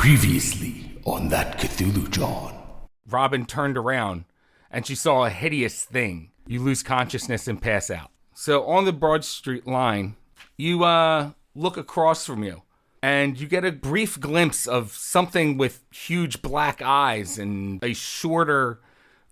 Previously on that Cthulhu John. Robin turned around and she saw a hideous thing. You lose consciousness and pass out. So on the Broad Street line, you look across from you and you get a brief glimpse of something with huge black eyes and a shorter,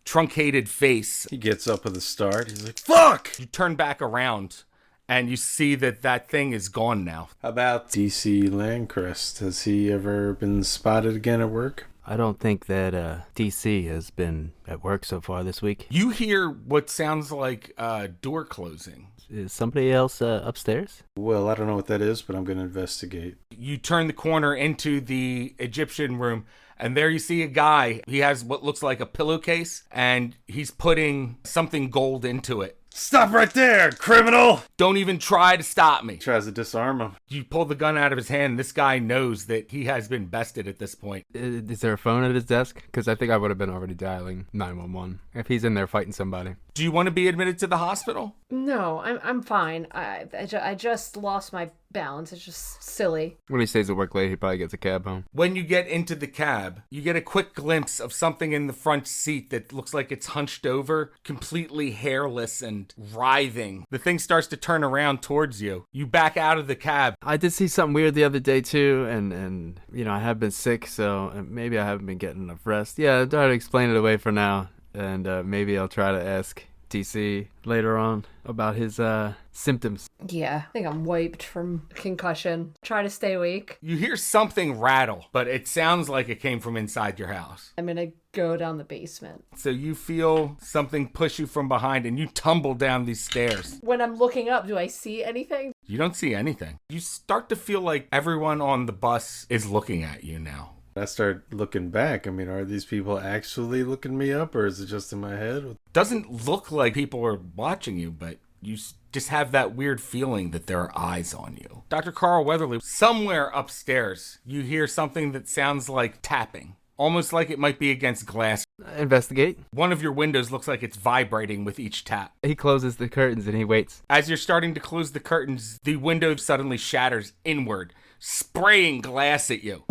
truncated face. He gets up with a start. He's like, fuck! You turn back around and you see that thing is gone now. How about DC Landcrest? Has he ever been spotted again at work? I don't think that DC has been at work so far this week. You hear what sounds like a door closing. Is somebody else upstairs? Well, I don't know what that is, but I'm going to investigate. You turn the corner into the Egyptian room, and there you see a guy. He has what looks like a pillowcase, and he's putting something gold into it. Stop right there, criminal! Don't even try to stop me. Tries to disarm him. You pull the gun out of his hand. This guy knows that he has been bested at this point. Is there a phone at his desk? Because I think I would have been already dialing 911 if he's in there fighting somebody. Do you want to be admitted to the hospital? No, I'm fine. I just lost my balance. It's just silly. When he stays at work late, he probably gets a cab home. When you get into the cab, you get a quick glimpse of something in the front seat that looks like it's hunched over, completely hairless and writhing. The thing starts to turn around towards you. You back out of the cab. I did see something weird the other day too, and you know, I have been sick, so maybe I haven't been getting enough rest. Yeah, I'll try to explain it away for now, and maybe I'll try to ask DC later on about his symptoms. Yeah, I think I'm wiped from concussion. Try to stay awake. You hear something rattle, but it sounds like it came from inside your house. I'm gonna go down the basement. So you feel something push you from behind and you tumble down these stairs. When I'm looking up, do I see anything? You don't see anything. You start to feel like everyone on the bus is looking at you now. I start looking back. I mean, are these people actually looking me up, or is it just in my head? Doesn't look like people are watching you, but you just have that weird feeling that there are eyes on you. Dr. Carl Weatherly, somewhere upstairs, you hear something that sounds like tapping, almost like it might be against glass. Investigate. One of your windows looks like it's vibrating with each tap. He closes the curtains and he waits. As you're starting to close the curtains, the window suddenly shatters inward, spraying glass at you.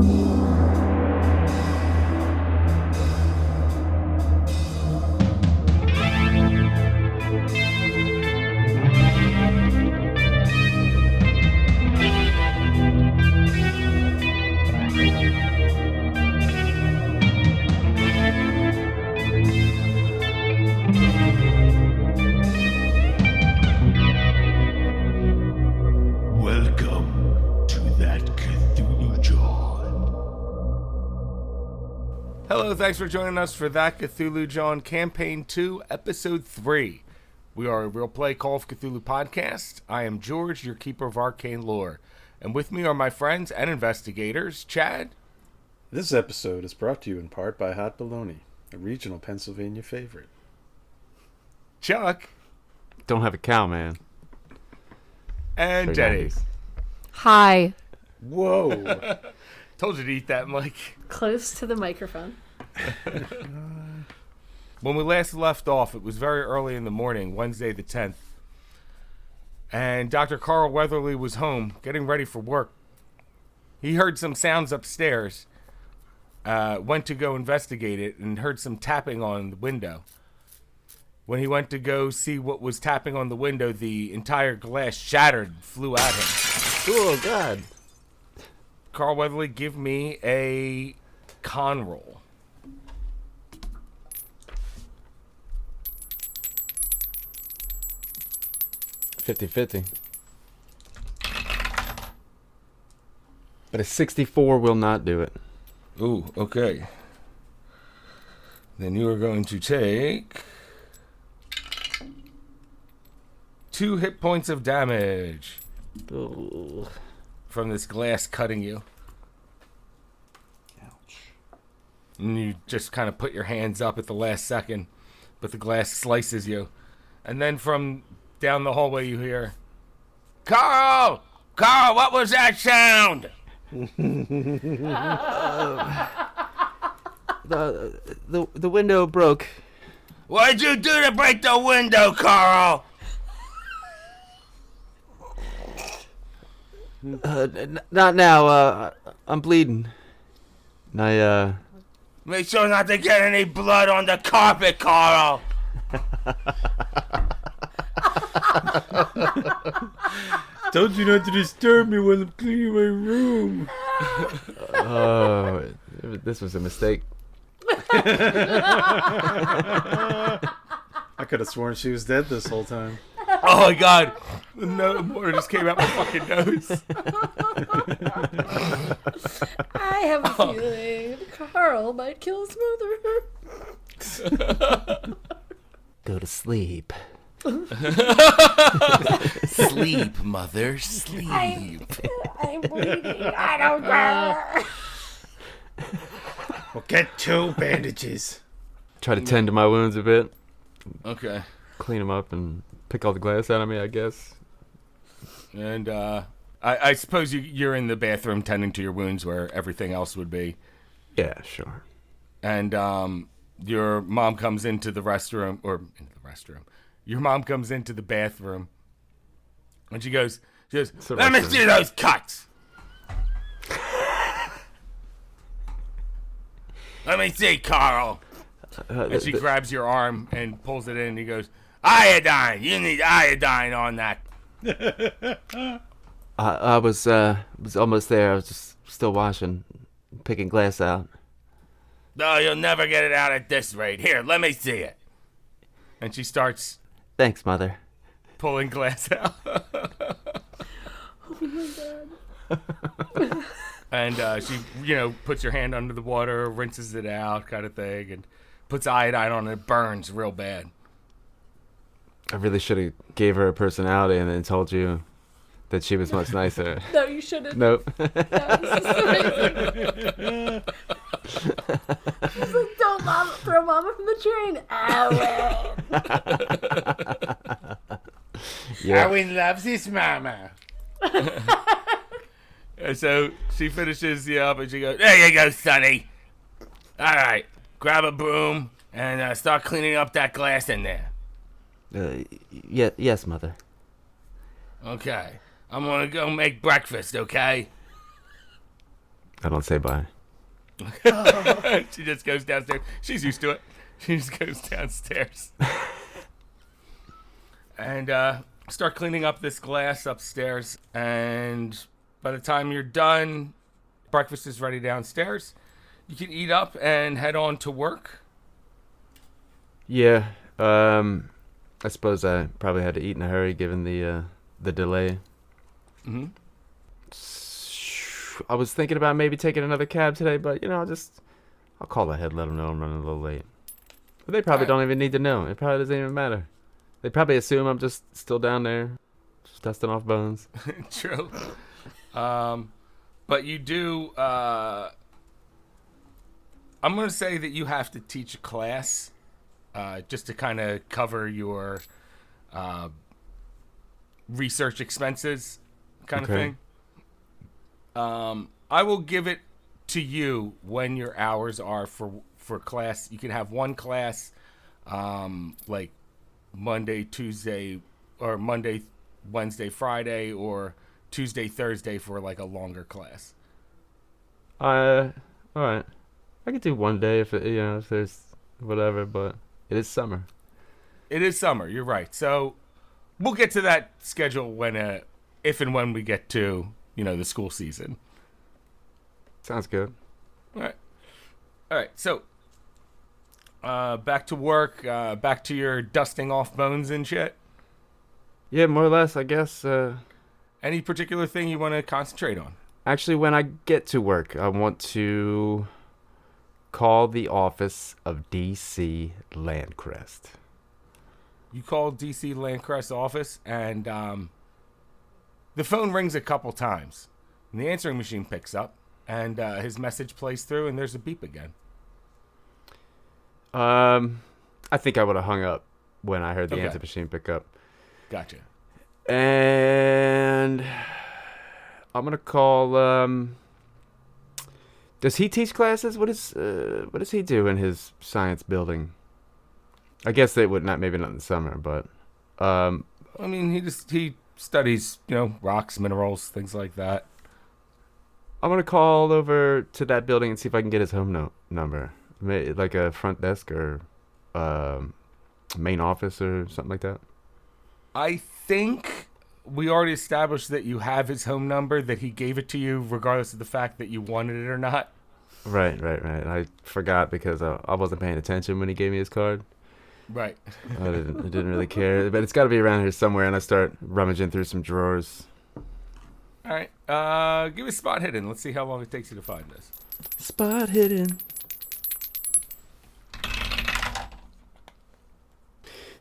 Hello, thanks for joining us for That Cthulhu John Campaign 2, Episode 3. We are a Real Play Call of Cthulhu podcast. I am George, your keeper of arcane lore. And with me are my friends and investigators, Chad. This episode is brought to you in part by Hot Bologna, a regional Pennsylvania favorite. Chuck. Don't have a cow, man. And Jennie. Hi. Whoa. Told you to eat that, Mike. Close to the microphone. When we last left off, it was very early in the morning, Wednesday the 10th. And Dr. Carl Weatherly was home, getting ready for work. He heard some sounds upstairs, went to go investigate it, and heard some tapping on the window. When he went to go see what was tapping on the window, the entire glass shattered, flew at him. Oh, God. Carl Weatherly, give me a con roll. $50-50. But a 64 will not do it. Ooh, okay. Then you are going to take 2 hit points of damage. Ooh. From this glass cutting you. Ouch. And you just kind of put your hands up at the last second, but the glass slices you. And then from down the hallway you hear, Carl! Carl, what was that sound? The window broke. What'd you do to break the window, Carl? Not now. I'm bleeding. And I, Make sure not to get any blood on the carpet, Carl. Told you not to disturb me when I'm cleaning my room. oh, this was a mistake. I could have sworn she was dead this whole time. Oh my god. No, water just came out my fucking nose. I have a feeling Carl might kill his mother. Go to sleep. Sleep, mother, sleep. I'm bleeding. I don't care. Well, get 2 bandages. Try to tend to my wounds a bit. Okay. Clean them up and pick all the glass out of me, I guess. And I suppose you're in the bathroom tending to your wounds where everything else would be. Yeah, sure. And your mom comes into the restroom, Your mom comes into the bathroom, and she goes, "Let me see those cuts. Let me see, Carl." And she grabs your arm and pulls it in, and he goes, "Iodine. You need iodine on that." I was almost there. I was just still washing, picking glass out. No, you'll never get it out at this rate. Here, let me see it. And she starts Thanks, Mother. pulling glass out. Oh my god. And she, puts your hand under the water, rinses it out, kind of thing, and puts iodine on it. It burns real bad. I really should have gave her a personality and then told you that she was much nicer. No, you shouldn't. Nope. No, this is amazing. She's like, don't throw Mama from the train. Yeah. Owen loves his mama. And so she finishes you up and she goes, "There you go, Sonny. All right, grab a broom and start cleaning up that glass in there." Yes, Mother. Okay. I'm going to go make breakfast, okay? I don't say bye. She just goes downstairs. She's used to it. She just goes downstairs. And start cleaning up this glass upstairs. And by the time you're done, breakfast is ready downstairs. You can eat up and head on to work. Yeah. I suppose I probably had to eat in a hurry given the delay. Mm-hmm. I was thinking about maybe taking another cab today, but I'll call ahead, let them know I'm running a little late. But they probably don't even need to know. It probably doesn't even matter. They probably assume I'm just still down there, just dusting off bones. True. But you do, I'm going to say that you have to teach a class, just to kind of cover your research expenses kind of thing. I will give it to you when your hours are for class. You can have one class, like Monday, Tuesday, or Monday, Wednesday, Friday, or Tuesday, Thursday for like a longer class. All right. I could do one day if there's whatever, but it is summer. It is summer. You're right. So we'll get to that schedule when, if and when we get to, the school season. Sounds good. All right. So, back to work. Back to your dusting off bones and shit. Yeah, more or less, I guess. Any particular thing you want to concentrate on? Actually, when I get to work, I want to call the office of DC Landcrest. You call DC Landcrest office, and the phone rings a couple times. And the answering machine picks up, and his message plays through, and there's a beep again. I think I would have hung up when I heard the answer machine pick up. Gotcha. And I'm gonna call. Does he teach classes? What does he do in his science building? I guess they would maybe not in the summer, but. I mean, he studies, rocks, minerals, things like that. I'm gonna call over to that building and see if I can get his home number, like a front desk or main office or something like that. I think we already established that you have his home number, that he gave it to you regardless of the fact that you wanted it or not. Right. I forgot because I wasn't paying attention when he gave me his card. Right. I didn't really care, but it's got to be around here somewhere. And I start rummaging through some drawers. All right. Give me spot hidden. Let's see how long it takes you to find this. Spot hidden.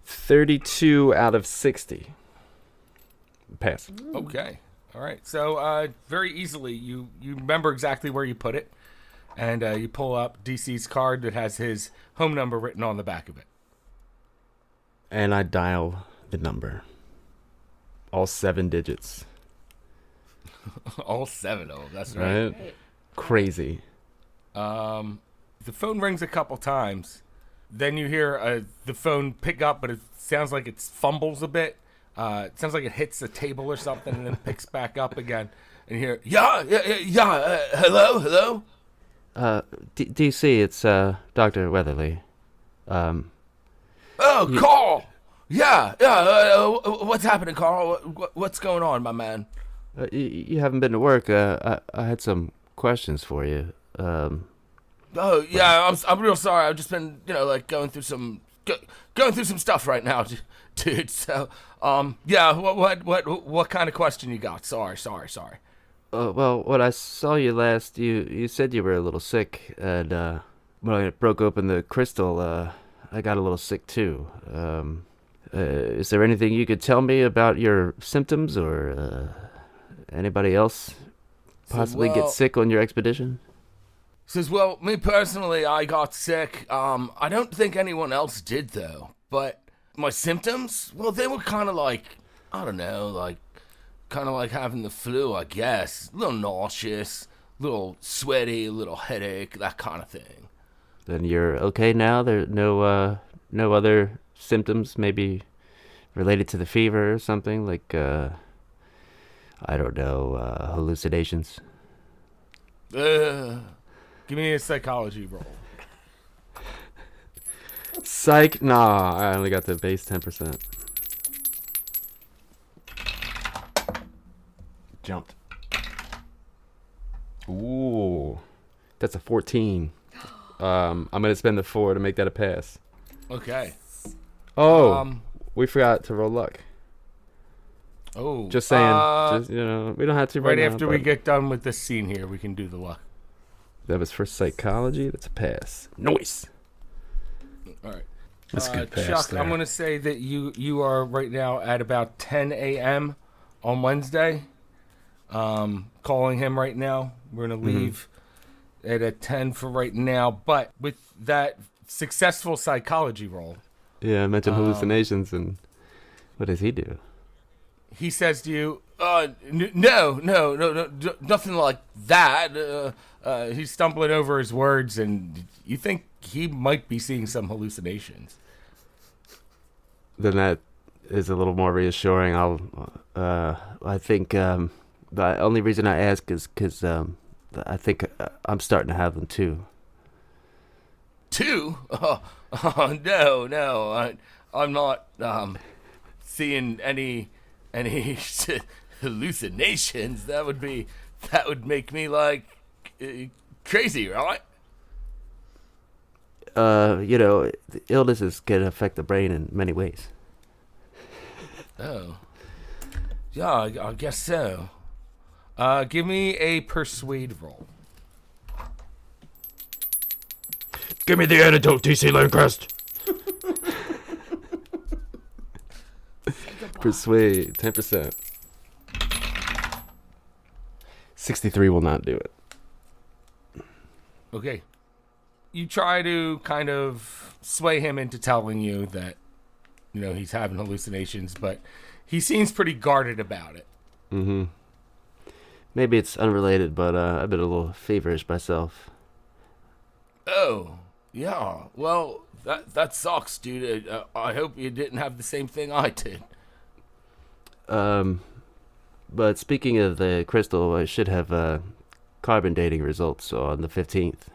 32 out of 60. Pass. Okay. All right. So very easily, you remember exactly where you put it, and you pull up DC's card that has his home number written on the back of it. And I dial the number. All 7 digits. All 7 of them. That's right. Right? Crazy. The phone rings a couple times. Then you hear the phone pick up, but it sounds like it fumbles a bit. It sounds like it hits the table or something, and then picks back up again. And you hear, yeah. Hello. DC, it's Dr. Weatherly. Oh, Carl. Yeah. What's happening, Carl? What's going on, my man? You haven't been to work. I had some questions for you. Oh yeah, I'm real sorry. I've just been going through some stuff right now, dude. So yeah, what kind of question you got? Sorry. Well, when I saw you last, you said you were a little sick, and when I broke open the crystal, I got a little sick too. Is there anything you could tell me about your symptoms, or anybody else possibly get sick on your expedition? Says, well, me personally, I got sick. I don't think anyone else did, though. But my symptoms, well, they were kind of like, I don't know, kind of like having the flu, I guess. A little nauseous, a little sweaty, a little headache, that kind of thing. Then you're okay now? There no other symptoms maybe related to the fever or something? Like, I don't know, hallucinations? Give me a psychology roll. Psych? Nah, I only got the base 10%. Jumped. Ooh. That's a 14. I'm going to spend the 4 to make that a pass. Okay. Oh, we forgot to roll luck. Oh. Just saying. We don't have to right now, after we get done with this scene here, we can do the luck. That was for psychology. That's a pass. Nice. All right. That's a good pass Chuck, there. I'm going to say that you are right now at about 10 a.m. on Wednesday. Calling him right now. We're going to leave it at 10 for right now. But with that successful psychology roll. Yeah, I mentioned hallucinations, and what does he do? He says to you, no, nothing like that. He's stumbling over his words, and you think he might be seeing some hallucinations. Then that is a little more reassuring. I think the only reason I ask is because I think I'm starting to have them too. Two? No, I'm not seeing any hallucinations. That would make me like crazy, right? The illnesses can affect the brain in many ways. Oh, yeah, I guess so. Give me a persuade roll. Give me the antidote, TC Landcrest. Persuade, 10%. 63 will not do it. Okay. You try to kind of sway him into telling you that, he's having hallucinations, but he seems pretty guarded about it. Mm-hmm. Maybe it's unrelated, but I've been a little feverish myself. Oh, yeah. Well, that sucks, dude. I hope you didn't have the same thing I did. But speaking of the crystal, I should have carbon dating results on the 15th.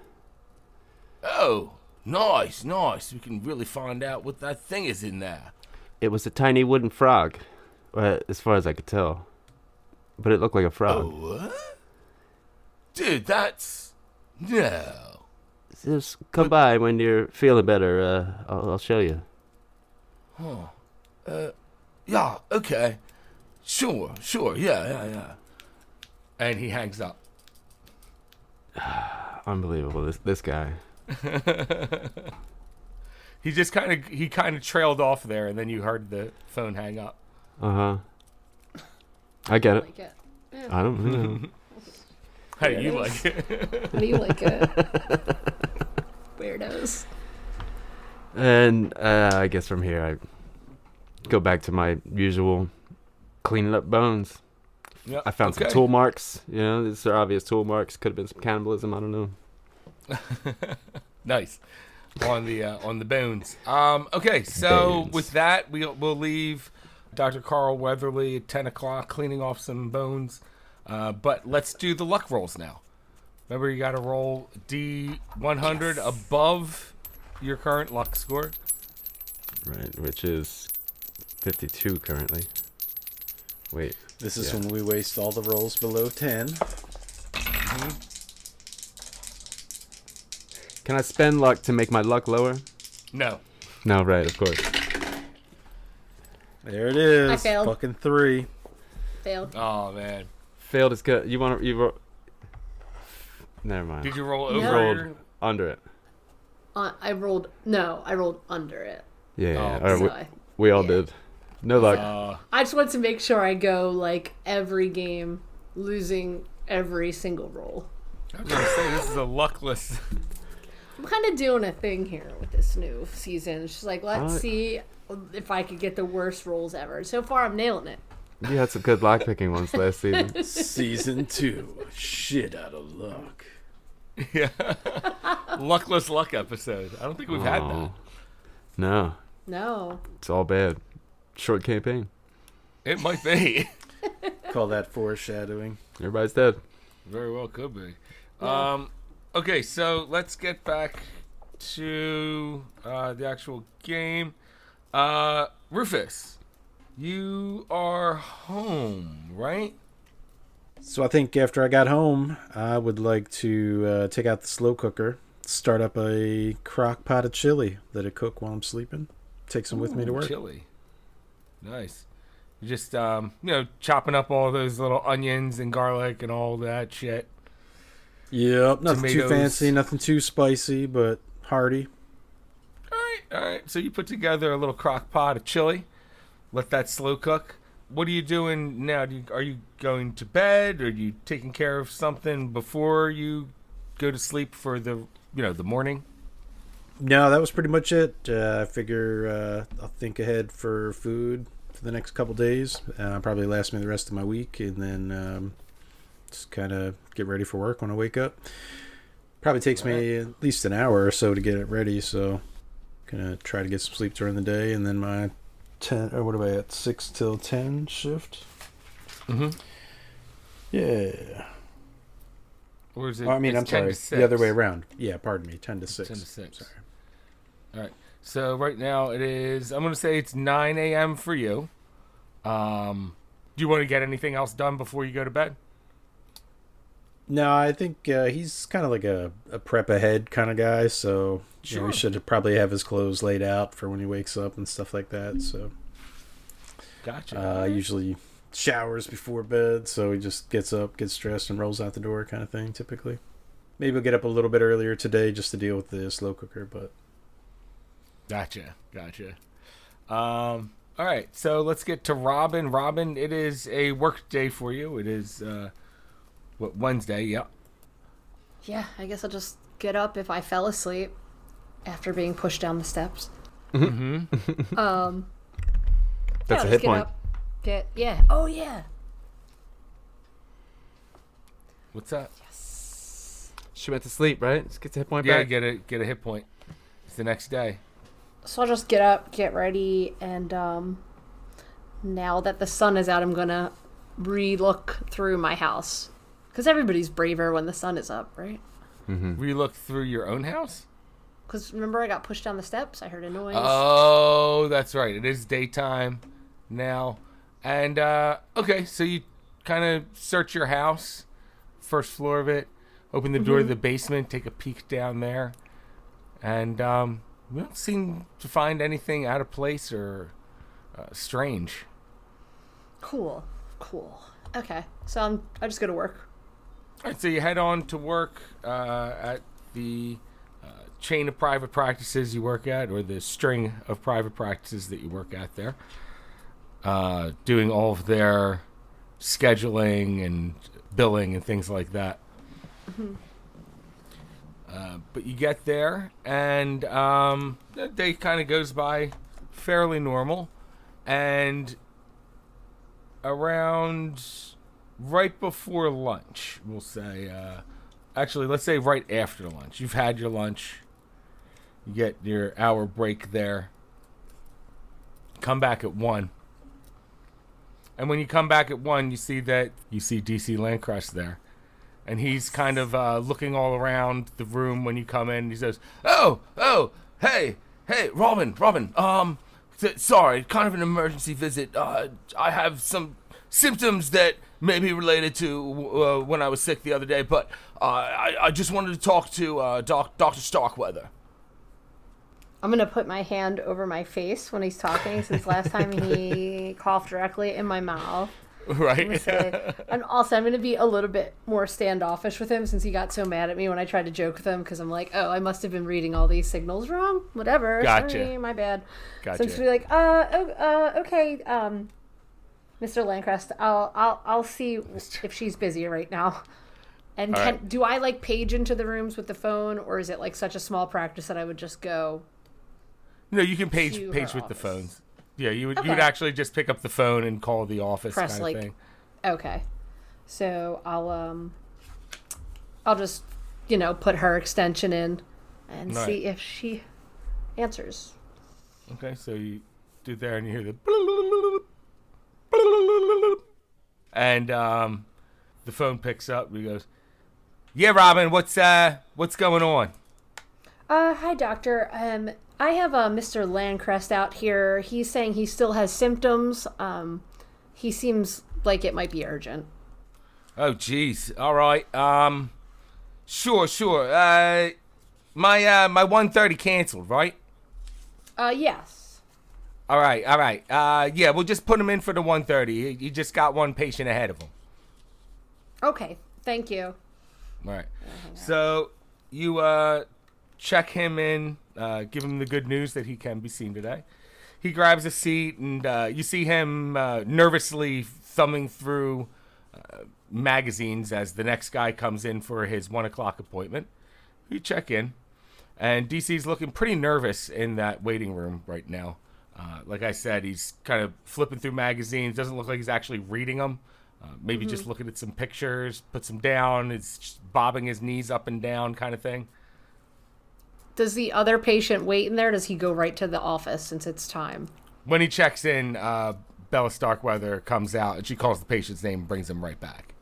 Oh, nice. We can really find out what that thing is in there. It was a tiny wooden frog, as far as I could tell. But it looked like a frog. Oh, what? Dude, that's... No. Just come by when you're feeling better. I'll show you. Huh. Yeah, okay. Sure, yeah. And he hangs up. Unbelievable, this guy. He just kind of trailed off there, and then you heard the phone hang up. Uh-huh. I get it. Like it. Yeah. I don't know. How do you like it? How do you like it? Weirdos. And I guess from here I go back to my usual cleaning up bones. Yep. I found some tool marks. You know, these are obvious tool marks. Could have been some cannibalism. I don't know. Nice. On the bones. Okay, so Bones. with that, we'll leave Dr. Carl Weatherly at 10 o'clock cleaning off some bones. But let's do the luck rolls now. Remember, you got to roll D100 above your current luck score. Right, which is 52 currently. Wait. This is Yeah. when we waste all the rolls below 10. Can I spend luck to make my luck lower? No. No, right, of course. There it is. I failed. Fucking 3. Failed. Oh, man. Failed is good. Never mind. Did you roll No. over? rolled your- under it. I rolled under it. Yeah, Oh, or So we all yeah. did. No luck. I just want to make sure I go like every game, losing every single roll. I was going to say, this is a luckless... I'm kind of doing a thing here with this new season. It's just like, let's see if I could get the worst rolls ever. So far, I'm nailing it. You had some good lock picking ones last season. Season 2. Shit out of luck. Yeah. Luckless luck episode. I don't think we've had that. Oh. No, No. it's all bad. Short campaign. It might be. Call that foreshadowing. Everybody's dead. Very well could be. Yeah. Okay, so let's get back to the actual game. Rufus, you are home, right? So I think after I got home, I would like to take out the slow cooker, start up a crock pot of chili that I cook while I'm sleeping. Take some with me to work. Chili. Nice. You just, chopping up all those little onions and garlic and all that shit. Yep, nothing too Tomatoes. fancy, nothing too spicy, but hearty. All right. So you put together a little crock pot of chili. Let that slow cook. What are you doing now? Are you going to bed? Or are you taking care of something before you go to sleep for the morning? No, that was pretty much it. I figure I'll think ahead for food for the next couple days. Probably last me the rest of my week, and then just kind of get ready for work when I wake up. Probably takes me at least an hour or so to get it ready, so gonna try to get some sleep during the day, and then my 6 till 10 shift. Mm-hmm. Yeah. Or is it? I'm it's 10 sorry, to 6. the other way around. Yeah, pardon me, 10 to 6. 10 to 6. Sorry. All right. So right now it is. I'm gonna say it's 9 a.m. for you. Do you want to get anything else done before you go to bed? No, I think he's kind of like a prep ahead kind of guy, so Sure. he should probably have his clothes laid out for when he wakes up and stuff like that. So Gotcha. usually showers before bed, so he just gets up, gets dressed, and rolls out the door kind of thing, typically. Maybe we'll get up a little bit earlier today just to deal with the slow cooker, but... Gotcha. All right, so let's get to Robin. Robin, it is a work day for you. It is, Wednesday, yeah. Yeah, I guess I'll just get up if I fell asleep after being pushed down the steps. Mm-hmm. That's I'll a just hit get point. up, Oh, yeah. What's that? She went to sleep, right? Let's get the hit point Yeah, back. get a hit point. It's the next day. So I'll just get up, get ready, and now that the sun is out, I'm gonna re-look through my house Because everybody's braver when the sun is up, right? We look through your own house? Because remember I got pushed down the steps? I heard a noise. Oh, that's right. It is daytime now. And, okay, so you kind of search your house, first floor of it, open the door to the basement, take a peek down there. And we don't seem to find anything out of place or strange. Cool. Okay, so I just go to work. All right, so you head on to work at the chain of private practices you work at, or the string of private practices that you work at there, doing all of their scheduling and billing and things like that. But you get there, and the day kind of goes by fairly normal, and around right before lunch, we'll say, actually, let's say right after lunch. You've had your lunch. You get your hour break there. Come back at 1. And when you come back at 1, you see DC Landcrest there. And he's kind of looking all around the room when you come in. He says, Oh, hey, Robin, sorry, kind of an emergency visit. I have some symptoms that may be related to when I was sick the other day, but I just wanted to talk to Dr. Starkweather. I'm going to put my hand over my face when he's talking, since last time he coughed directly in my mouth. Right. And also, I'm going to be a little bit more standoffish with him, since he got so mad at me when I tried to joke with him, because I'm like, oh, I must have been reading all these signals wrong. Whatever. Gotcha. Sorry, my bad. Gotcha. So I'm just be like, okay, Mr. Landcrest, I'll see if she's busy right now. And do I like page into the rooms with the phone, or is it like such a small practice that I would just go? No, you can page to with her the office? phones. Yeah, you would Okay. actually just pick up the phone and call the office Press, kind of thing. Okay. So I'll just, put her extension in and Right. see if she answers. Okay, so you do there and you hear the and the phone picks up and he goes, "Yeah, Robin, what's going on?" Hi, doctor. I have Mr. Landcrest out here. He's saying he still has symptoms. He seems like it might be urgent. Oh, jeez. All right. Sure. My 1:30 canceled, right? Yes. All right. Yeah, we'll just put him in for the 1:30. He just got one patient ahead of him. Okay. Thank you. All right. So you check him in, give him the good news that he can be seen today. He grabs a seat, and you see him nervously thumbing through magazines as the next guy comes in for his 1 o'clock appointment. You check in, and DC's looking pretty nervous in that waiting room right now. Like I said, he's kind of flipping through magazines. Doesn't look like he's actually reading them. Maybe just looking at some pictures, puts them down. It's just bobbing his knees up and down kind of thing. Does the other patient wait in there? Or does he go right to the office since it's time? When he checks in, Bella Starkweather comes out, and she calls the patient's name and brings him right back.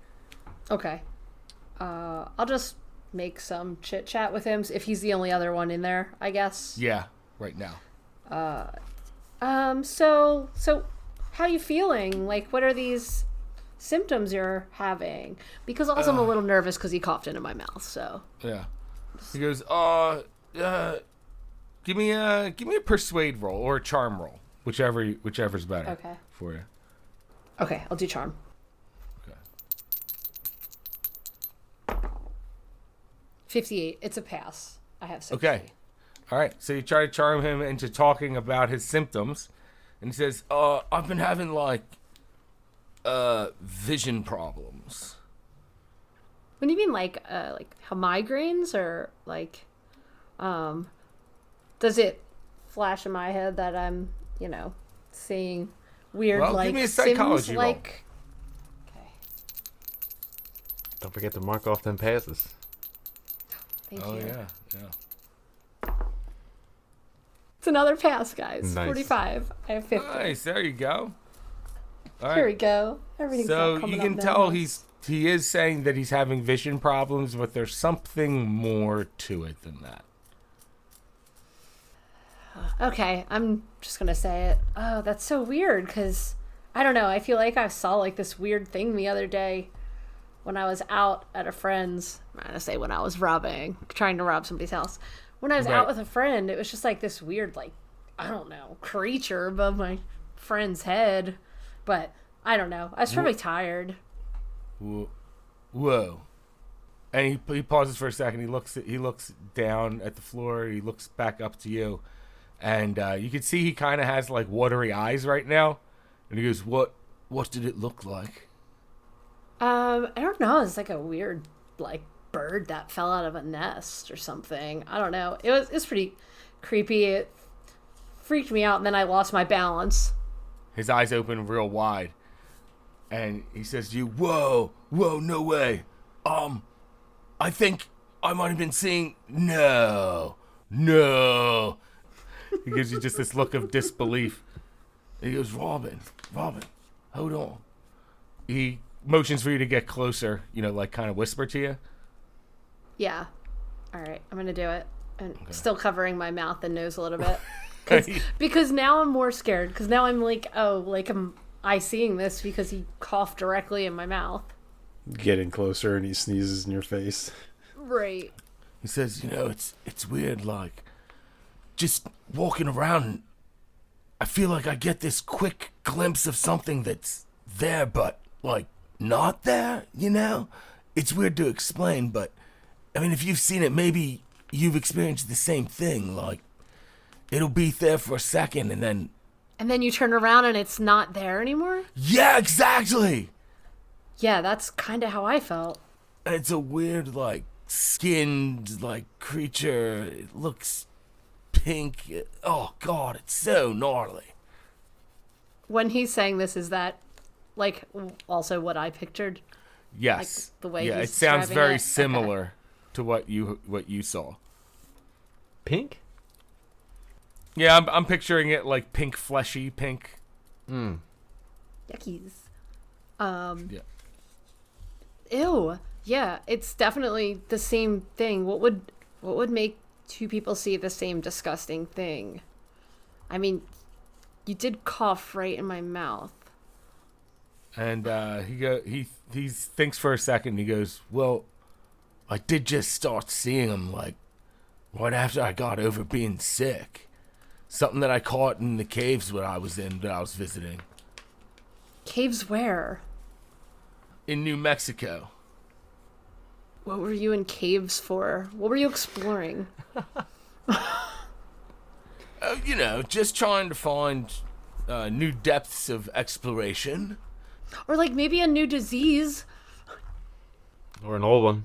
Okay. I'll just make some chit chat with him if he's the only other one in there, I guess. Yeah, right now. So how are you feeling? Like, what are these symptoms you're having? Because also I'm a little nervous because he coughed into my mouth, so. Yeah. He goes, give me a persuade roll or a charm roll, whichever's better. Okay. For you. Okay, I'll do charm. Okay. 58. It's a pass. I have 60. Okay. All right. So you try to charm him into talking about his symptoms, and he says, I've been having vision problems. What do you mean, like how migraines, or like, does it flash in my head that I'm, seeing weird, Well, like, give me a psychology Sims, roll. like. Okay. Don't forget to mark off them passes. Thank Oh you. yeah. It's another pass, guys. Nice. 45. I have 50. Nice. There you go. All Here we right. go. Everything's So all coming you up can now. tell he's he is saying that he's having vision problems, but there's something more to it than that. Okay, I'm just gonna say it. Oh, that's so weird, because I don't know. I feel like I saw like this weird thing the other day when I was out at a friend's. I'm gonna say when I was trying to rob somebody's house. When I was out with a friend, it was just like this weird, like, I don't know, creature above my friend's head. But I don't know. I was probably tired. Whoa. And he pauses for a second. He looks down at the floor. He looks back up to you. And you can see he kind of has like watery eyes right now. And he goes, What did it look like? I don't know. It's like a weird like bird that fell out of a nest or something. I don't know. It's pretty creepy. It freaked me out, and then I lost my balance. His eyes open real wide. And he says to you, Whoa, no way. I think I might have been seeing... No. He gives you just this look of disbelief. He goes, Robin, hold on. He motions for you to get closer, like kind of whisper to you. Yeah. All right, I'm going to do it. And still covering my mouth and nose a little bit. Because now I'm more scared. Because now I'm like, am I seeing this because he coughed directly in my mouth? Getting closer and he sneezes in your face. Right. He says, it's weird, like, just walking around, I feel like I get this quick glimpse of something that's there, but, like, not there, It's weird to explain, but, I mean, if you've seen it, maybe you've experienced the same thing, like, it'll be there for a second, and then... And then you turn around and it's not there anymore? Yeah, exactly! Yeah, that's kind of how I felt. And it's a weird, like, skinned, like, creature. It looks pink. Oh, God, it's so gnarly. When he's saying this, is that, like, also what I pictured? Yes. Like, the way it he's sounds describing very it? similar to what you saw. Pink? Yeah, I'm picturing it like pink, fleshy pink. Yuckies. Yeah. Ew. Yeah, it's definitely the same thing. What would make two people see the same disgusting thing? I mean, you did cough right in my mouth. And he thinks for a second. He goes, "Well, I did just start seeing them, like, right after I got over being sick. Something that I caught in the caves that I was visiting. Caves where? In New Mexico. What were you in caves for? What were you exploring? Just trying to find new depths of exploration. Or like maybe a new disease. Or an old one.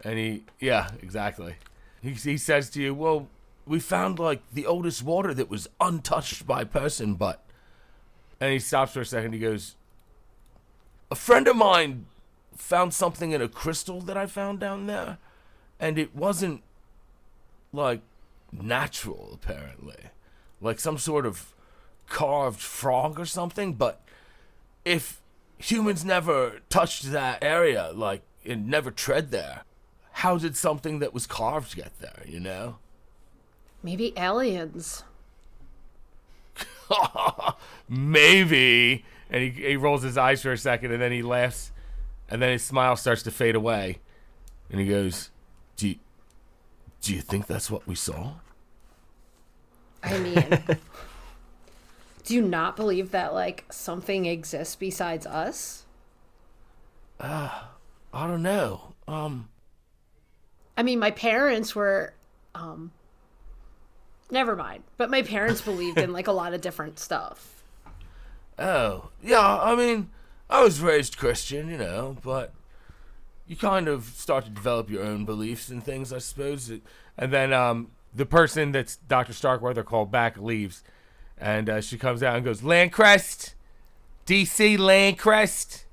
and exactly. He says to you, well, we found, like, the oldest water that was untouched by person, but... And he stops for a second. He goes, A friend of mine found something in a crystal that I found down there, and it wasn't, like, natural, apparently. Like some sort of carved frog or something, but if humans never touched that area, like, and never tread there, how did something that was carved get there, Maybe aliens. maybe. And he rolls his eyes for a second, and then he laughs, and then his smile starts to fade away. And he goes, Do you think that's what we saw? I mean, do you not believe that, like, something exists besides us? I don't know. I mean, my parents were, never mind. But my parents believed in, like, a lot of different stuff. Oh, yeah, I mean, I was raised Christian, but you kind of start to develop your own beliefs and things, I suppose. and then the person that's Dr. Starkweather called back leaves, and she comes out and goes, Landcrest, DC Landcrest,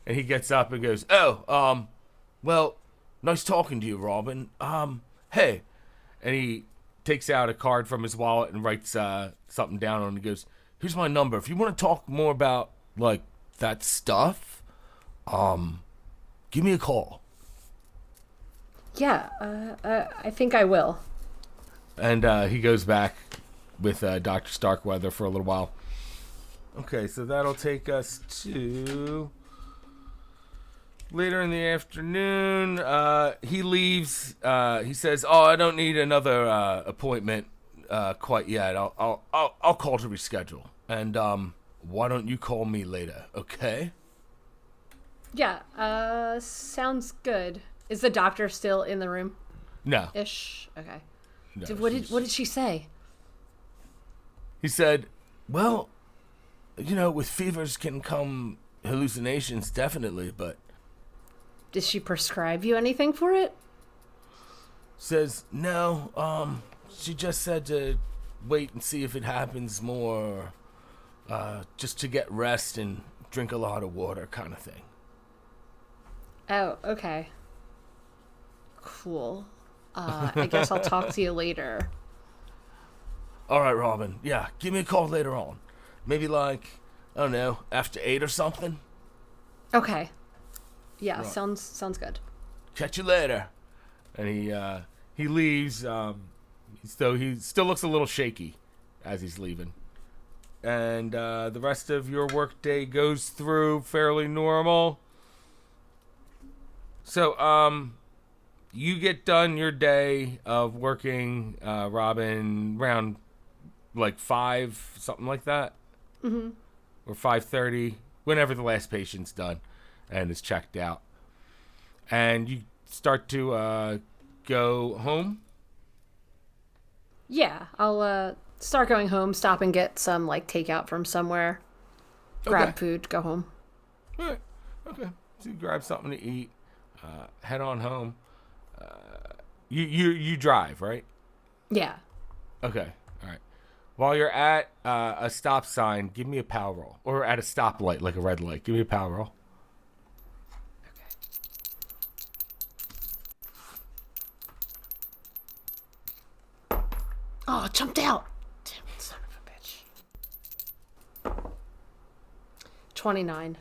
and he gets up and goes, well, nice talking to you, Robin. Hey, and he takes out a card from his wallet and writes something down on it. He goes, here's my number. If you want to talk more about, like, that stuff, give me a call. Yeah, I think I will. And he goes back with Dr. Starkweather for a little while. Okay, so that'll take us to later in the afternoon. He leaves. He says, "Oh, I don't need another appointment quite yet. I'll call to reschedule. And why don't you call me later? Okay." Yeah, sounds good. Is the doctor still in the room? No. Ish. Okay. No, What did she say? He said, well, with fevers can come hallucinations, definitely, but Did she prescribe you anything for it? says, no, she just said to wait and see if it happens more, just to get rest and drink a lot of water kind of thing. Oh, okay. Cool. I guess I'll talk to you later. All right, Robin. Yeah, give me a call later on. Maybe I don't know, after 8 or something. Okay. Yeah, Right. sounds good. Catch you later. And he leaves. He still looks a little shaky as he's leaving. And the rest of your workday goes through fairly normal. So, you get done your day of working, Robin, around 5, something like that? Mm-hmm. Or 5:30, whenever the last patient's done and is checked out. And you start to go home? Yeah, I'll start going home, stop and get some takeout from somewhere. Grab food, go home. All right. Okay. So you grab something to eat, head on home. You drive, right? Yeah. Okay. All right. While you're at a stop sign, give me a power roll. Or at a stoplight, like a red light. Give me a power roll. Oh, it jumped out. Damn it, son of a bitch. 29.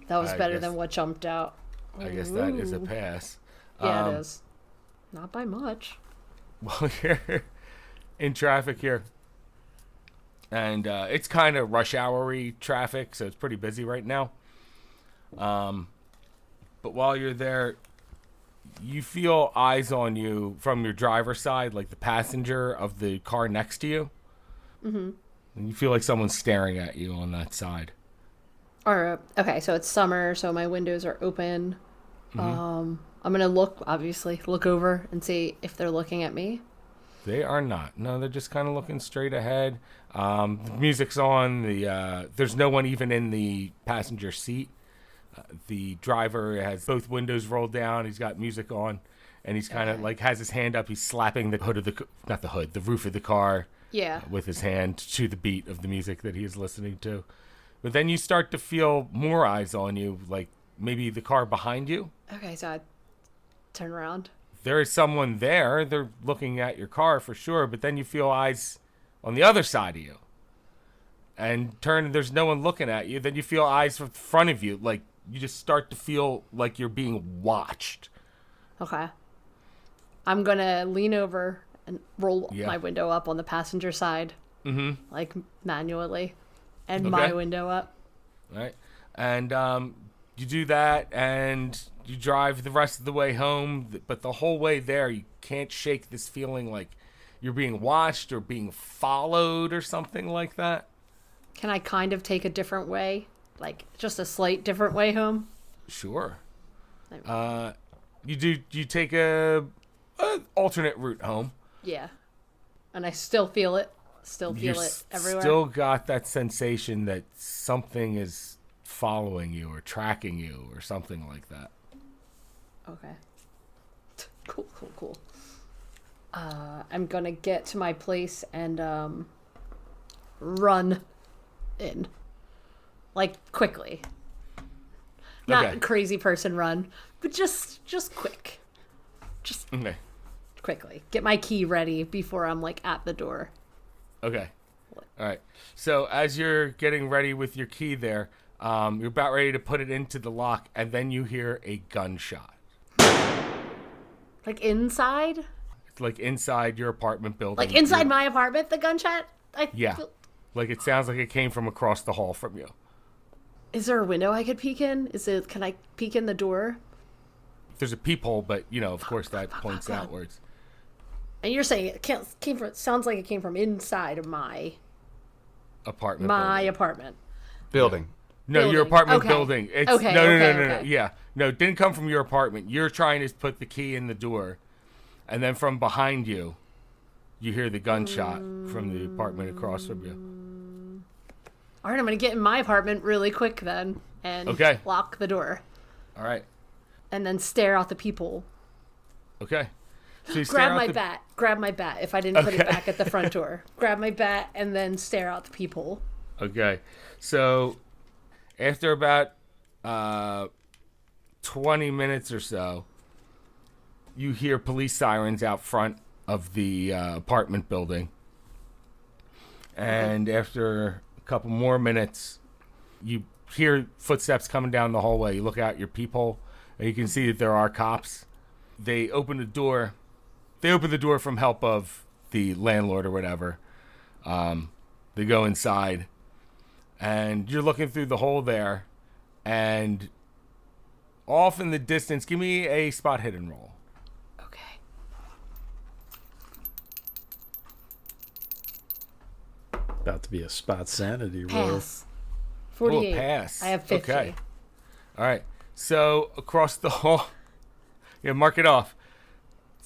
That was I better guess- than what jumped out. I guess that is a Ooh. pass. Yeah, it is. Not by much. While you're in traffic here, and it's kind of rush hour-y traffic, so it's pretty busy right now. But while you're there, you feel eyes on you from your driver's side, like the passenger of the car next to you. Mm-hmm. And you feel like someone's staring at you on that side. Okay, so it's summer, so my windows are open. Mm-hmm. I'm gonna look over and see if they're looking at me. They are not. No, they're just kind of looking straight ahead. The music's on. There's no one even in the passenger seat. The driver has both windows rolled down. He's got music on, and he's kind of has his hand up. He's slapping the hood of the roof of the car. Yeah. With his hand to the beat of the music that he is listening to. But then you start to feel more eyes on you, like maybe the car behind you. Okay, so I turn around. There is someone there. They're looking at your car for sure, but then you feel eyes on the other side of you. And there's no one looking at you. Then you feel eyes in front of you. Like, you just start to feel like you're being watched. Okay. I'm gonna lean over and roll my window up on the passenger side. Mm-hmm. Manually. And my window up. Right. And you do that, and you drive the rest of the way home. But the whole way there, you can't shake this feeling like you're being watched or being followed or something like that. Can I kind of take a different way? Just a slight different way home? Sure. You take a alternate route home. Yeah. And I still feel it. Still feel it everywhere. Still got that sensation that something is following you or tracking you or something like that. Okay. Cool. I'm gonna get to my place and run in. Quickly. Not crazy person run, but just quick. Just quickly. Get my key ready before I'm at the door. Okay. All right. So as you're getting ready with your key there, You're about ready to put it into the lock, and then you hear a gunshot. Like inside? Like inside your apartment building. Like inside my apartment, the gunshot? Yeah. Like it sounds like it came from across the hall from you. Is there a window I could peek in? Can I peek in the door? There's a peephole, but of course that points outwards. And you're saying it sounds like it came from inside of my apartment. Apartment building. No, building. Your apartment Okay. building. It's Okay, no. okay. Yeah, no, it didn't come from your apartment. You're trying to put the key in the door, and then from behind you, you hear the gunshot from the apartment across from you. All right, I'm going to get in my apartment really quick then and lock the door. All right. And then stare out the peephole. Okay. So you Grab my bat if I didn't put it back at the front door. Grab my bat and then stare out the peephole. Okay. So after about 20 minutes or so, you hear police sirens out front of the apartment building. And after a couple more minutes, you hear footsteps coming down the hallway. You look out your peephole, and you can see that there are cops. They open the door. They open the door from help of the landlord or whatever. They go inside, and you're looking through the hole there, and off in the distance, give me a spot hidden roll. Okay. About to be a spot sanity roll. Pass. 48. Oh, pass. I have 50. Okay. All right. So across the hall, mark it off.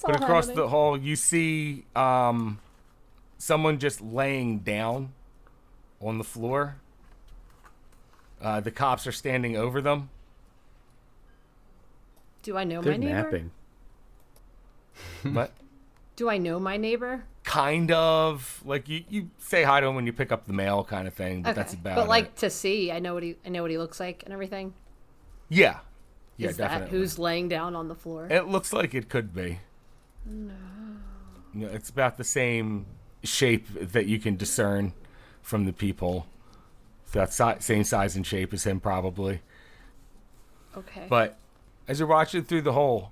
But across the hall, you see someone just laying down on the floor. The cops are standing over them. Do I know They're my neighbor? napping. What? Do I know my neighbor? Kind of. Like you say hi to him when you pick up the mail kind of thing, but that's about it. But like to see, I know what he looks like and everything. Yeah. Yeah, Is definitely. that who's laying down on the floor? It looks like it could be. No. It's about the same shape that you can discern from the peephole. That same size and shape as him, probably. Okay. But as you're watching through the hole,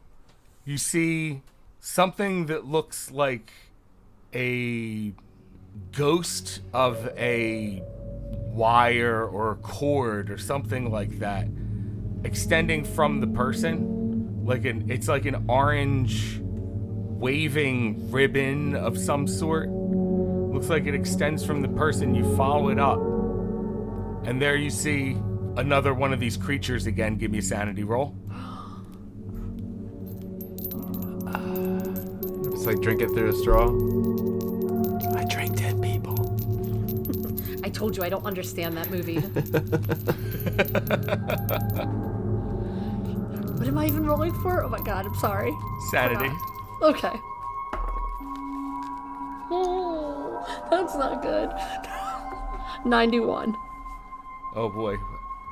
you see something that looks like a ghost of a wire or cord or something like that extending from the person. It's like an orange waving ribbon of some sort. Looks like it extends from the person. You follow it up, and there you see another one of these creatures again. Give me a sanity roll. It's like drinking through a straw. I drank dead people. I told you I don't understand that movie. What am I even rolling for? Oh my god, I'm sorry. Sanity. Okay. Oh, that's not good. 91. Oh boy.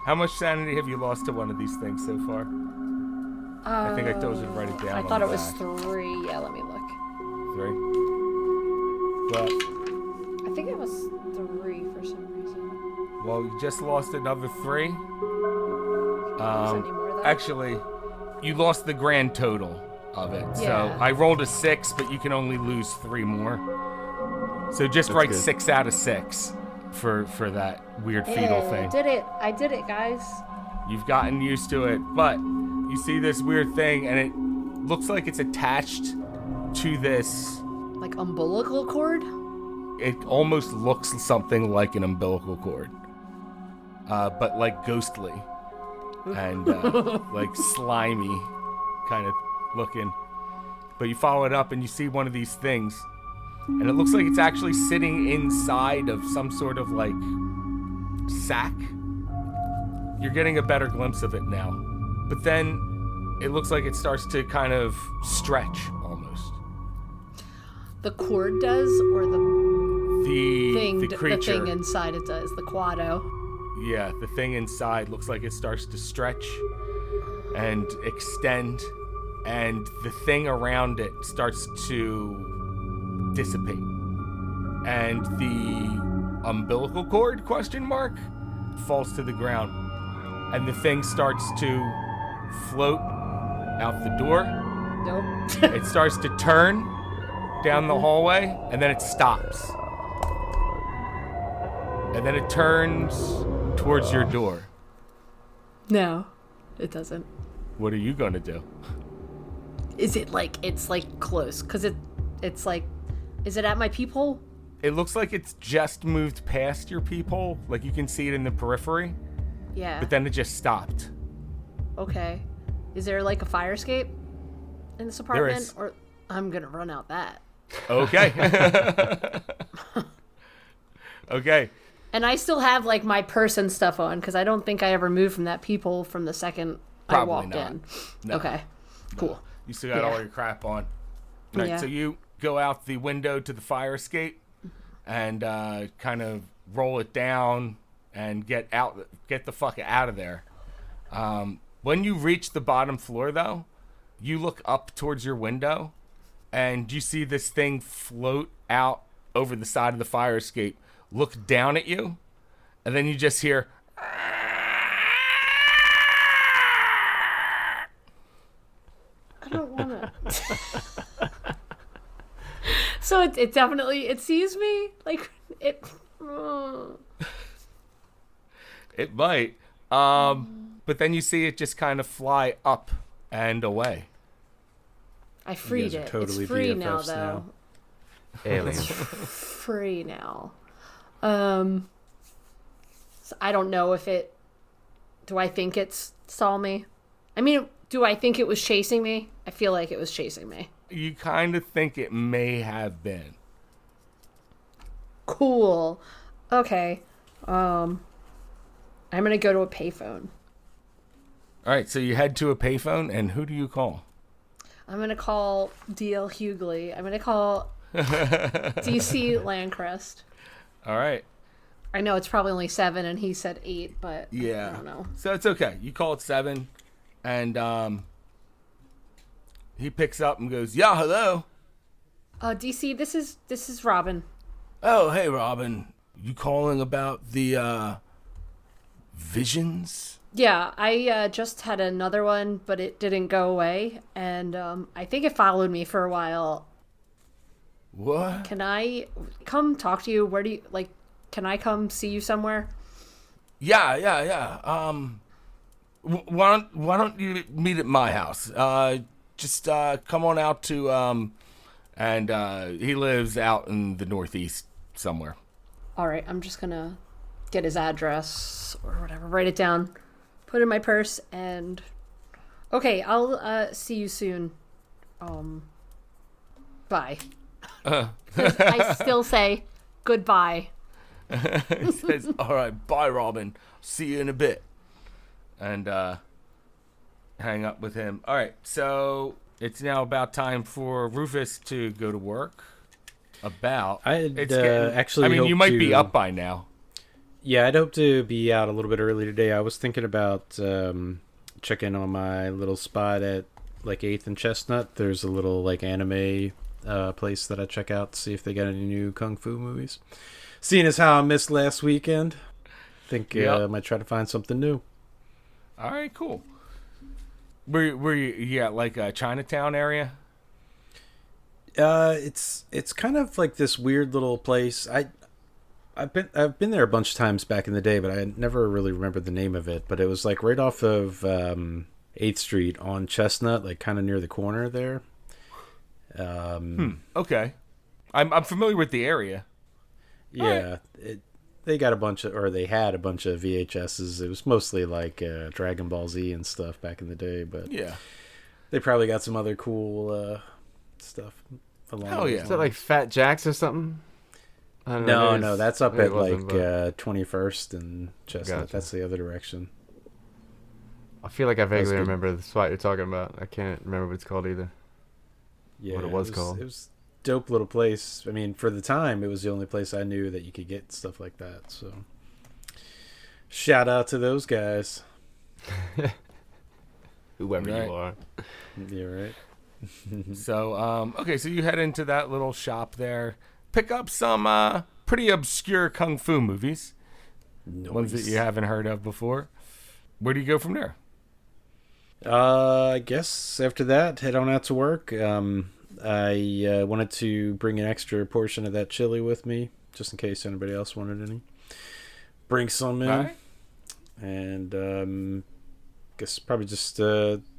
How much sanity have you lost to one of these things so far? I think I told you to write it down. I thought it was 3. Yeah, let me look. 3. Well, I think it was 3 for some reason. well, you just lost another 3. Is any more though? Actually, you lost the grand total of it. So Yeah. I rolled a 6, but you can only lose 3 more. So just That's write good. 6 out of 6 for that weird fetal thing. I did it, guys. You've gotten used to it, but you see this weird thing, and it looks like it's attached to this. Like umbilical cord? It almost looks something like an umbilical cord, but like ghostly and like slimy kind of looking. But you follow it up, and you see one of these things, and it looks like it's actually sitting inside of some sort of like sack. You're getting a better glimpse of it now. But then it looks like it starts to kind of stretch almost. The cord does, or the The creature. the thing inside it does, the quado. Yeah, the thing inside looks like it starts to stretch and extend, and the thing around it starts to dissipate. And the umbilical cord, ? Falls to the ground. and the thing starts to float out the door. Nope. It starts to turn down the hallway, and then it stops. And then it turns towards your door. No, it doesn't. What are you going to do? Is it like, it's like close? Because it's like, is it at my peephole? It looks like it's just moved past your peephole. Like you can see it in the periphery. Yeah. But then it just stopped. Okay. Is there like a fire escape in this apartment? is. Or I'm going to run out that. Okay. Okay. And I still have like my purse and stuff on because I don't think I ever moved from that peephole from the second Probably I walked not. in. No. Okay. Cool. You still got Yeah. all your crap on. Right, Yeah. so you go out the window to the fire escape and kind of roll it down and get the fuck out of there. When you reach the bottom floor, though, you look up towards your window and you see this thing float out over the side of the fire escape, look down at you, and then you just hear... I don't want to. So it definitely, it sees me? Like, it... It might. But then you see it just kind of fly up and away. I freed guys are it. totally It's free now, BFFs though. now. Alien. Free now. So I don't know if it... Do I think it saw me? I mean, do I think it was chasing me? I feel like it was chasing me. You kind of think it may have been. Cool. Okay. I'm gonna go to a payphone. All right, so you head to a payphone, and who do you call? I'm gonna call DL Hughley. I'm gonna call DC Landcrest. All right. I know it's probably only 7 and he said 8, but Yeah. I don't know. So it's okay. You call it 7, and he picks up and goes, "Yeah, hello." DC, this is Robin. Oh, hey, Robin. You calling about the visions? Yeah, I just had another one, but it didn't go away, and I think it followed me for a while. What? Can I come talk to you? Where do you like? Can I come see you somewhere? Yeah. Why don't you meet at my house? Just come on out to and he lives out in the Northeast somewhere. All right, I'm just gonna get his address or whatever. Write it down. Put it in my purse and. Okay, I'll see you soon. Bye. 'Cause I still say goodbye. He says, "All right, bye, Robin. See you in a bit." And hang up with him. All right, so it's now about time for Rufus to go to work. Actually, I mean, you hoped might be to- up by now. Yeah, I'd hope to be out a little bit early today. I was thinking about checking on my little spot at like 8th and Chestnut. There's a little like anime place that I check out to see if they got any new kung fu movies. Seeing as how I missed last weekend, I think I might try to find something new. All right, cool. Were you at like a Chinatown area? It's kind of like this weird little place. I've been there a bunch of times back in the day, but I never really remembered the name of it. But it was like right off of 8th Street on Chestnut, like kind of near the corner there. Okay, I'm familiar with the area. Yeah, they had a bunch of VHSs. It was mostly like Dragon Ball Z and stuff back in the day, but Yeah. they probably got some other cool stuff along. Hell those yeah. Is that lines. like Fat Jacks or something? I don't know, maybe No, it's- that's up maybe at it wasn't, like but 21st and Chestnut. Gotcha. That's the other direction. I feel like I vaguely good. remember the spot you're talking about. I can't remember what it's called either. Yeah, What it was called. It was a dope little place. I mean, for the time, it was the only place I knew that you could get stuff like that. So, shout out to those guys. Whoever Right. you are. Yeah, right. So okay, so you head into that little shop there, pick up some pretty obscure kung fu movies, ones that you haven't heard of before. where do you go from there? I guess after that, head on out to work. I wanted to bring an extra portion of that chili with me, just in case anybody else wanted any. Bring some in. All right. And guess probably just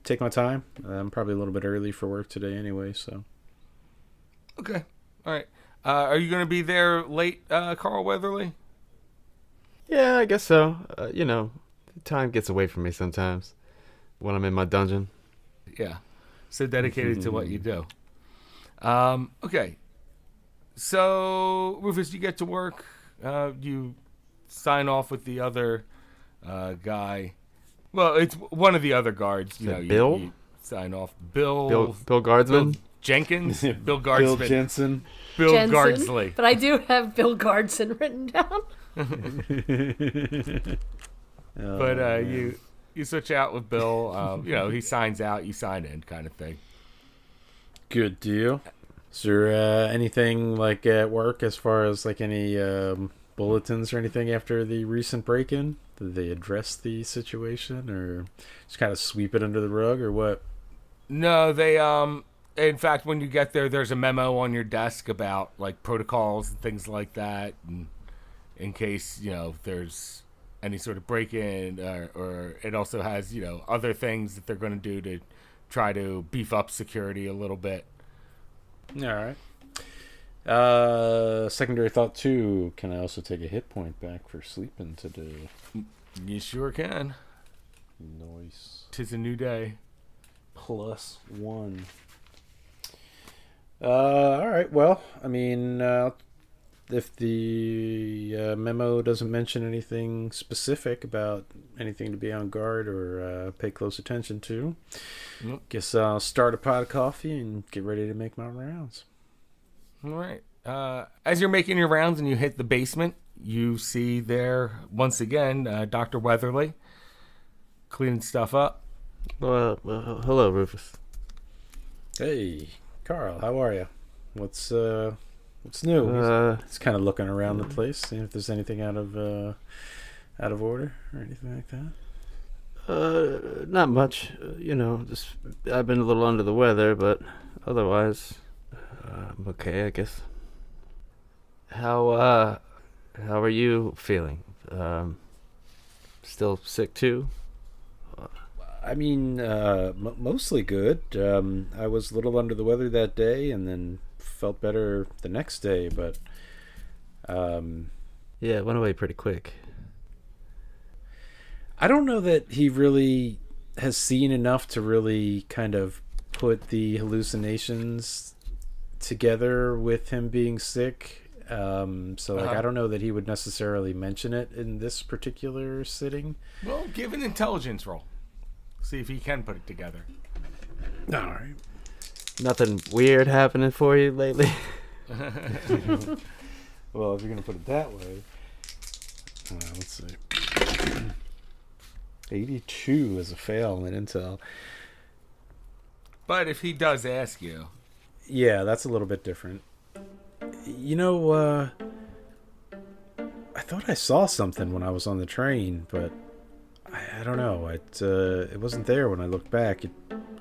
take my time. I'm probably a little bit early for work today anyway, so. Okay. All right. Are you going to be there late, Carl Weatherly? Yeah, I guess so. Time gets away from me sometimes when I'm in my dungeon. Yeah. So dedicated to what you do. Okay. So, Rufus, you get to work. You sign off with the other guy. Well, it's one of the other guards. Bill? You sign off. Bill Guardsman? Jenkins? Bill Bill Guardsman. Jensen. Bill Jensen, Gardsley. But I do have Bill Gardson written down. But you switch out with Bill. He signs out, you sign in, kind of thing. Good deal. Is there anything like at work as far as like any bulletins or anything after the recent break-in? Did they address the situation or just kind of sweep it under the rug or what? No, they in fact, when you get there, there's a memo on your desk about like protocols and things like that, and in case there's any sort of break-in, or it also has other things that they're going to do to try to beef up security a little bit. All right. Secondary thought too. Can I also take a hit point back for sleeping today? You sure can. Nice. 'Tis a new day. +1. All right. Well, I mean, if the memo doesn't mention anything specific about anything to be on guard or pay close attention to, guess I'll start a pot of coffee and get ready to make my rounds. All right. As you're making your rounds and you hit the basement, you see there once again Dr. Weatherly cleaning stuff up. Well, hello, Rufus. Hey, Carl, how are you? What's new? He's kind of looking around the place, seeing if there's anything out of order or anything like that. Not much. Just I've been a little under the weather, but otherwise, I'm okay, I guess. How are you feeling? Still sick too? I mean, mostly good. I was a little under the weather that day, and then felt better the next day. But yeah, it went away pretty quick. I don't know that he really has seen enough to really kind of put the hallucinations together with him being sick. So I don't know that he would necessarily mention it in this particular sitting. Well, give an intelligence roll. See if he can put it together. All right. Nothing weird happening for you lately? Well, if you're gonna put it that way, let's see. 82 is a fail in intel. But if he does ask you, yeah, that's a little bit different. I thought I saw something when I was on the train, but I don't know. It wasn't there when I looked back. It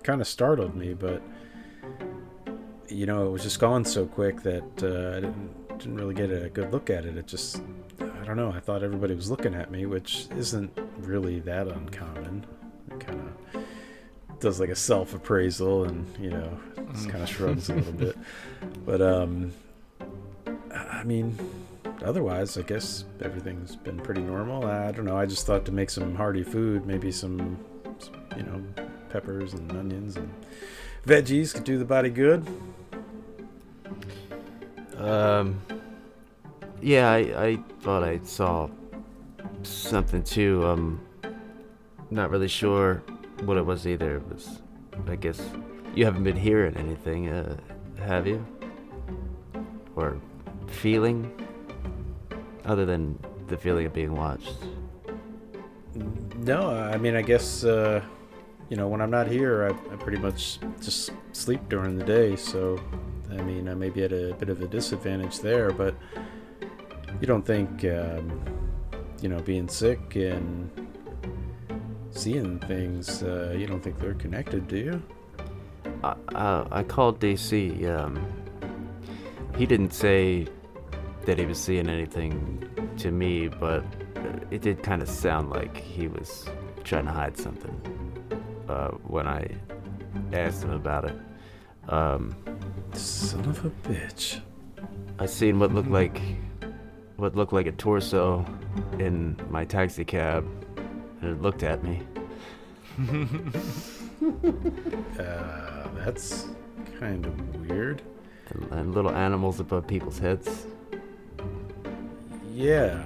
kind of startled me, but it was just gone so quick that I didn't really get a good look at it. It just, I don't know. I thought everybody was looking at me, which isn't really that uncommon. It kind of does like a self-appraisal and just kind of shrugs a little bit. But I mean, otherwise, I guess everything's been pretty normal. I don't know. I just thought to make some hearty food, maybe some peppers and onions and veggies could do the body good. Yeah, I thought I saw something too. Not really sure what it was either. It was, I guess, you haven't been hearing anything, have you? Or feeling? Other than the feeling of being watched? No, I mean, I guess, when I'm not here, I pretty much just sleep during the day. So, I mean, I may be at a bit of a disadvantage there, but you don't think, being sick and, seeing things. You don't think they're connected, do you? I called DC. He didn't say that he was seeing anything to me, but it did kind of sound like he was trying to hide something when I asked him about it. Son of a bitch. I seen what looked like a torso in my taxi cab, and it looked at me. That's kind of weird. And little animals above people's heads. Yeah,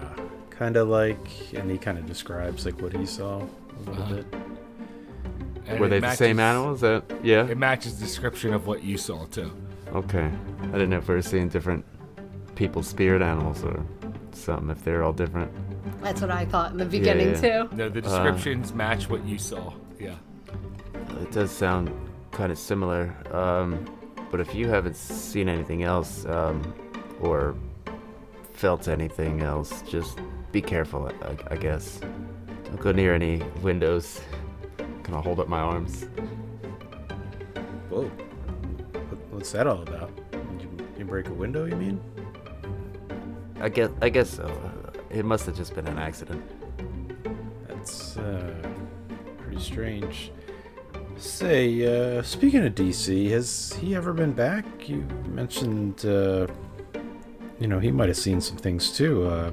kind of like, and he kind of describes like what he saw a little bit. And Were it they the same animals? Yeah. It matches the description of what you saw too. Okay. I didn't know if we were seeing different people's spirit animals or something. If they're all different. That's what I thought in the beginning too. No, the descriptions match what you saw. Yeah. It does sound kind of similar. But if you haven't seen anything else, or felt anything else, just be careful, I guess. Don't go near any windows. Can I hold up my arms? Whoa. What's that all about? You break a window, you mean? I guess so. It must have just been an accident. That's pretty strange. Say, speaking of DC, has he ever been back? You mentioned, he might have seen some things too. I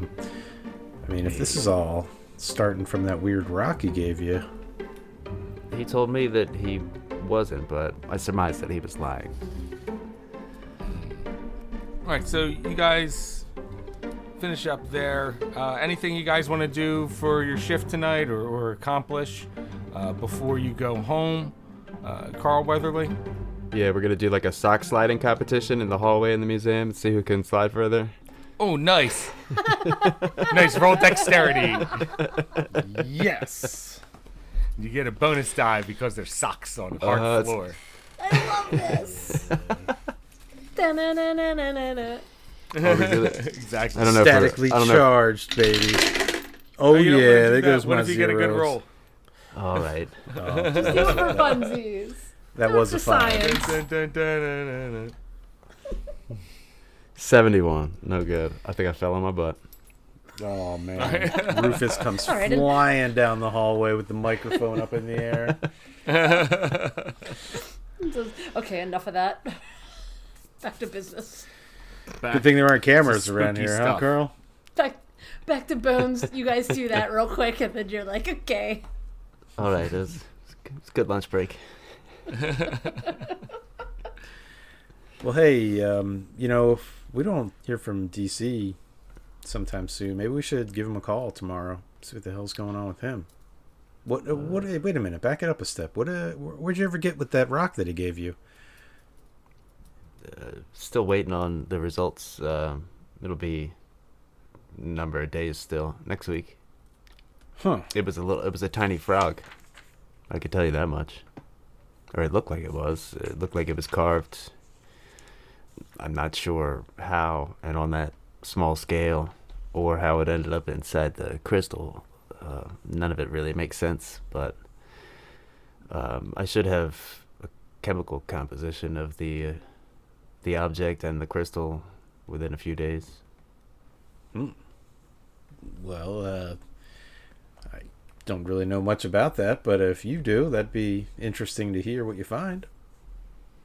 mean, if this is all starting from that weird rock he gave you. He told me that he wasn't, but I surmised that he was lying. All right, so you guys finish up there. Anything you guys want to do for your shift tonight or accomplish before you go home? Carl Weatherly? Yeah, we're gonna do like a sock sliding competition in the hallway in the museum and see who can slide further. Oh, nice. Nice, roll dexterity. Yes. You get a bonus die because there's socks on the hard floor. I love this. Da-na-na-na-na-na. Exactly. I don't know. Statically charged, baby. Oh, you don't wanna yeah, do there that. goes What my if you get a good zeros. roll? All right. Just do it for funsies. That Do was it a for 5. science. Dun, dun, dun, dun, dun, dun. 71. No good. I think I fell on my butt. Oh, man. Rufus comes All right. flying down the hallway with the microphone up in the air. Okay, enough of that. Back to business. Good thing there aren't cameras Some around spooky here, stuff. huh, Carl? Back to Bones. You guys do that real quick, and then you're like, okay. All right. It was a good lunch break. Well, hey, if we don't hear from DC sometime soon, maybe we should give him a call tomorrow. See what the hell's going on with him. What? Wait a minute. Back it up a step. Where'd you ever get with that rock that he gave you? Still waiting on the results. It'll be a number of days still. Next week. Huh. It was a tiny frog. I could tell you that much. Or it looked like it was. It looked like it was carved. I'm not sure how and on that small scale or how it ended up inside the crystal. None of it really makes sense, but I should have a chemical composition of the object and the crystal within a few days. Well, I don't really know much about that, but if you do, that'd be interesting to hear what you find.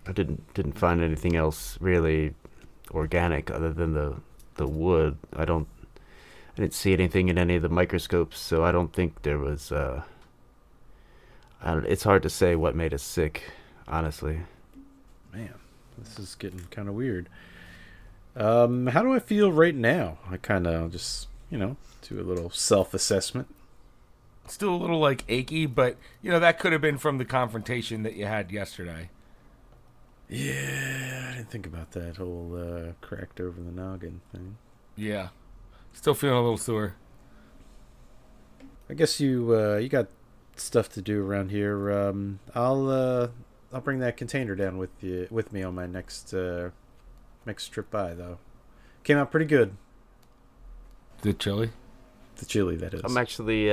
I didn't find anything else really organic other than the wood. I didn't see anything in any of the microscopes, so I don't think there was. It's hard to say what made us sick, honestly. Man, this is getting kind of weird. How do I feel right now? I kind of just, do a little self-assessment. Still a little achy, but that could have been from the confrontation that you had yesterday. Yeah, I didn't think about that whole cracked over the noggin thing. Yeah. Still feeling a little sore. I guess you got stuff to do around here. I'll bring that container down with me on my next trip by, though. Came out pretty good. The chili? The chili, that is. I'm actually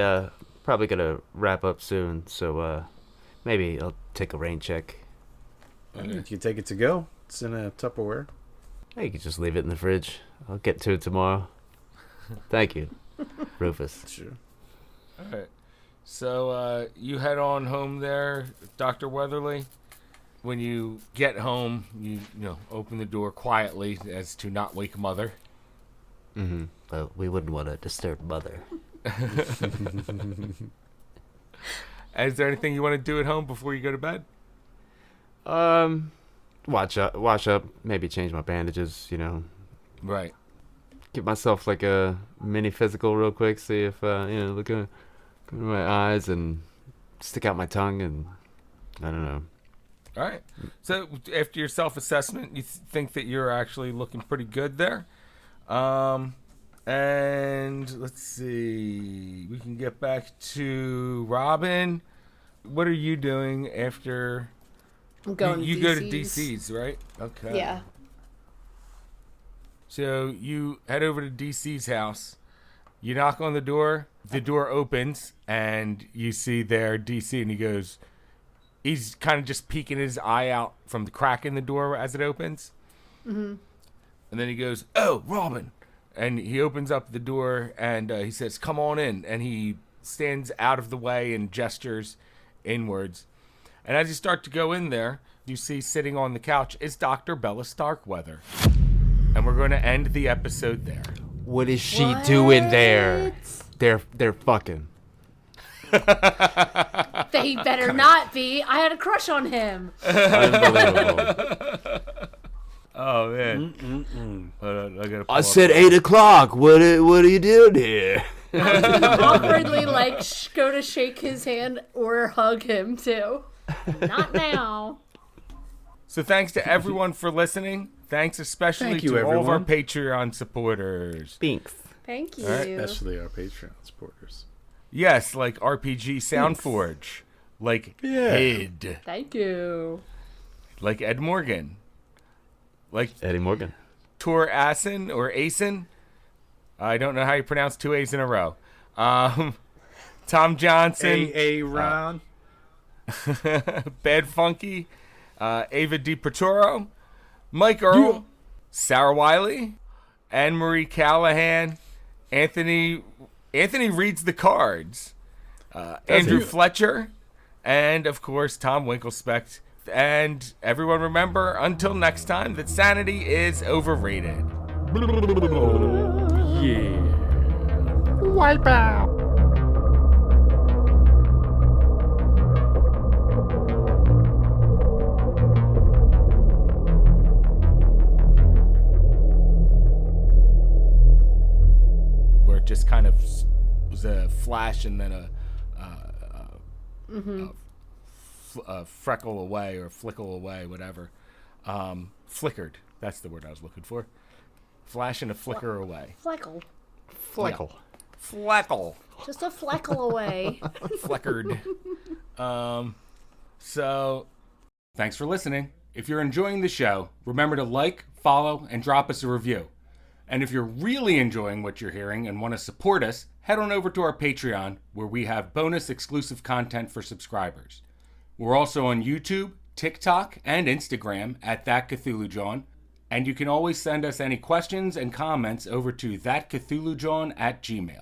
probably gonna wrap up soon, so maybe I'll take a rain check. You can take it to go. It's in a Tupperware. You can just leave it in the fridge. I'll get to it tomorrow. Thank you, Rufus. Sure. All right. So you head on home there, Dr. Weatherly. When you get home, you open the door quietly as to not wake Mother. Mm-hmm. Well, we wouldn't want to disturb Mother. Is there anything you want to do at home before you go to bed? Wash up, maybe change my bandages, Right. Give myself like a mini physical real quick, see if, look at my eyes and stick out my tongue and, I don't know. All right. So after your self-assessment, you think that you're actually looking pretty good there. And let's see. We can get back to Robin. What are you doing after... I'm going you to go to DC's. DC's, right? Okay. Yeah. So you head over to DC's house. You knock on the door opens, and you see there DC, and he goes, he's kind of just peeking his eye out from the crack in the door as it opens. Mm-hmm. And then he goes, "Oh, Robin." And he opens up the door, and he says, "Come on in." And he stands out of the way and gestures inwards. And as you start to go in there, you see sitting on the couch is Dr. Bella Starkweather. And we're going to end the episode there. What is she doing there? They're fucking. They better not be. I had a crush on him. Unbelievable. Oh, man. I gotta I said 8 o'clock. What are you doing here? I was gonna awkwardly go to shake his hand or hug him too. Not now. So thanks to everyone for listening. Thanks especially Thank you, to all of our everyone. Patreon supporters. Thanks. Thank you. Especially our Patreon supporters. Yes, like RPG Soundforge. Like Hyde. Thank you. Like Ed Morgan. Like Eddie Morgan. Tor Asin or Asin. I don't know how you pronounce 2 A's in a row. Tom Johnson. Ron. Bad Funky. Ava DiProtoro. Mike Earl. Sarah Wiley. Anne-Marie Callahan. Anthony reads the cards. Andrew Fletcher. And, of course, Tom Winklespect. And everyone remember, until next time, that sanity is overrated. Yeah. Wipe out. Where it just kind of was a flash and then a freckle away or flickle away, whatever. Flickered. That's the word I was looking for. Flash and a flicker away. Fleckle. Fleckle. Fleckle. Just a fleckle away. Fleckered. So, thanks for listening. If you're enjoying the show, remember to like, follow, and drop us a review. And if you're really enjoying what you're hearing and want to support us, head on over to our Patreon, where we have bonus exclusive content for subscribers. We're also on YouTube, TikTok, and Instagram at That Cthulhu John. And you can always send us any questions and comments over to thatcthulhujohn@gmail.com.